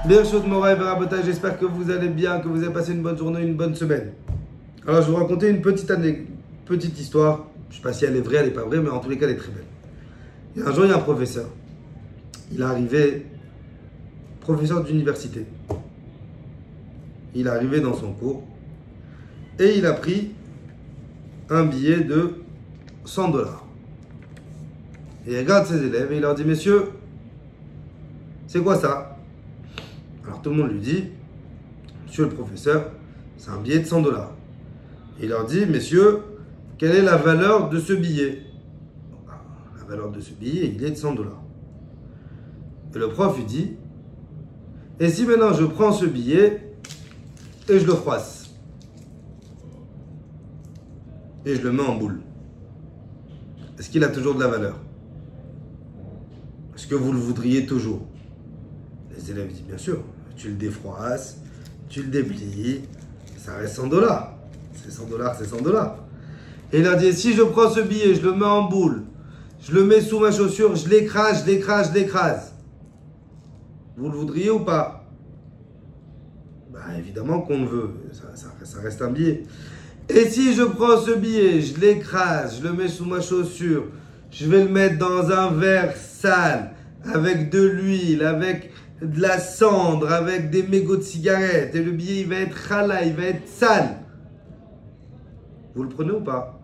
Bien chaud de Moraï Berabotage, j'espère que vous allez bien, que vous avez passé une bonne journée, une bonne semaine. Alors je vais vous raconter une petite histoire. Je ne sais pas si elle est vraie, elle n'est pas vraie, mais en tous les cas elle est très belle. Et un jour il y a un professeur. Il est arrivé, professeur d'université. Il est arrivé dans son cours et il a pris un billet de 100 $. Et il regarde ses élèves et il leur dit: messieurs, c'est quoi ça? Alors tout le monde lui dit: monsieur le professeur, c'est un billet de 100 $. Et il leur dit: messieurs, quelle est la valeur de ce billet? La valeur de ce billet, il est de 100 $. Et le prof lui dit: et si maintenant je prends ce billet et je le froisse et je le mets en boule, est-ce qu'il a toujours de la valeur? Est-ce que vous le voudriez toujours? Les élèves disent: bien sûr, tu le défroisses, tu le déplies, ça reste 100 $. C'est 100 $, c'est 100 $. Et il a dit: si je prends ce billet, je le mets en boule, je le mets sous ma chaussure, je l'écrase, je l'écrase, vous le voudriez ou pas? Bah évidemment qu'on le veut, ça reste un billet. Et si je prends ce billet, je l'écrase, je le mets sous ma chaussure, je vais le mettre dans un verre sale, avec de l'huile, avec de la cendre, avec des mégots de cigarettes, et le billet il va être khala, il va être sale, vous le prenez ou pas?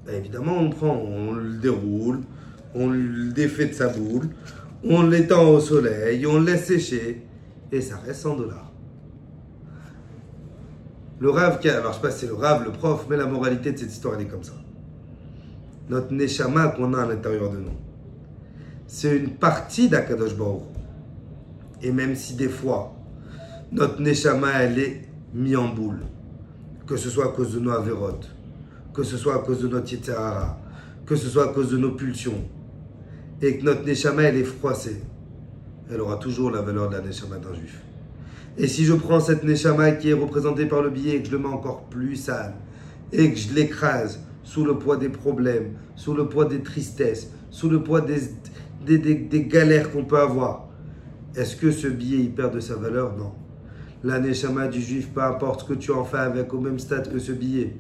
Bah évidemment on le prend, on le déroule, on le défait de sa boule, on l'étend au soleil, on le laisse sécher, et ça reste 100 $. Le Rav, alors je sais pas si c'est le Rav, le prof, mais la moralité de cette histoire elle est comme ça. Notre Neshama qu'on a à l'intérieur de nous, c'est une partie d'Akadosh Baruch Hu. Et même si des fois, notre Neshama elle est mise en boule, que ce soit à cause de nos Averot, que ce soit à cause de notre Yetzer Hara, que ce soit à cause de nos pulsions, et que notre Neshama elle est froissée, elle aura toujours la valeur de la Neshama d'un juif. Et si je prends cette Neshama qui est représentée par le billet et que je le mets encore plus sale, et que je l'écrase sous le poids des problèmes, sous le poids des tristesses, sous le poids des galères qu'on peut avoir, est-ce que ce billet il perd de sa valeur? Non. La Neshama du juif, peu importe ce que tu en fais avec, au même stade que ce billet,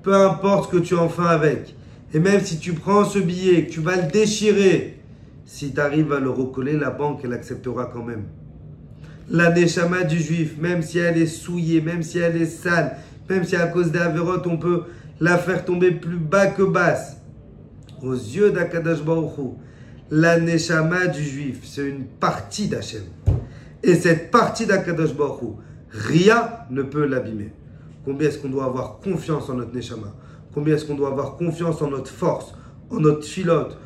peu importe ce que tu en fais avec, et même si tu prends ce billet, que tu vas le déchirer, si tu arrives à le recoller, la banque elle acceptera quand même. La Neshama du juif, même si elle est souillée, même si elle est sale, même si à cause des Averot, on peut la faire tomber plus bas que basse, aux yeux d'Akadosh Baruch Hu, la Neshama du juif, c'est une partie d'Hachem. Et cette partie d'Akadosh Baruch Hu, rien ne peut l'abîmer. Combien est-ce qu'on doit avoir confiance en notre Neshama? Combien est-ce qu'on doit avoir confiance en notre force, en notre filote,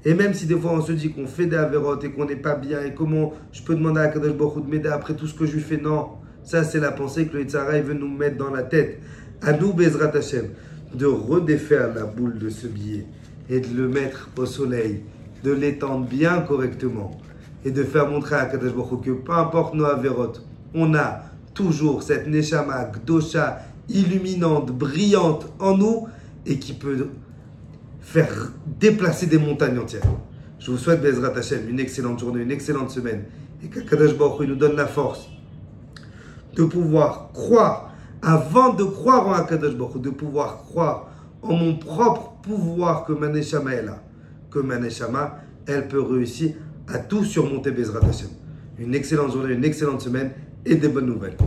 Et même si des fois on se dit qu'on fait des Averot et qu'on n'est pas bien, et comment je peux demander à Akadosh Baruch Hu de m'aider après tout ce que je lui fais? Non, ça c'est la pensée que le Yetzer Hara veut nous mettre dans la tête. À nous, Bezrat Hashem, de redéfaire la boule de ce billet et de le mettre au soleil, de l'étendre bien correctement et de faire montrer à Akadosh Baruch Hu que peu importe nos Averot, on a toujours cette Neshama Gdosha illuminante, brillante en nous et qui peut faire déplacer des montagnes entières. Je vous souhaite, Bezrat Hashem, une excellente journée, une excellente semaine, et qu'Akadosh Baruch Hu nous donne la force de pouvoir croire, avant de croire en Akadosh Baruch Hu, de pouvoir croire en mon propre pouvoir que ma Neshama est là, que ma Neshama, elle peut réussir à tout surmonter, Bezrat Hashem. Une excellente journée, une excellente semaine et des bonnes nouvelles.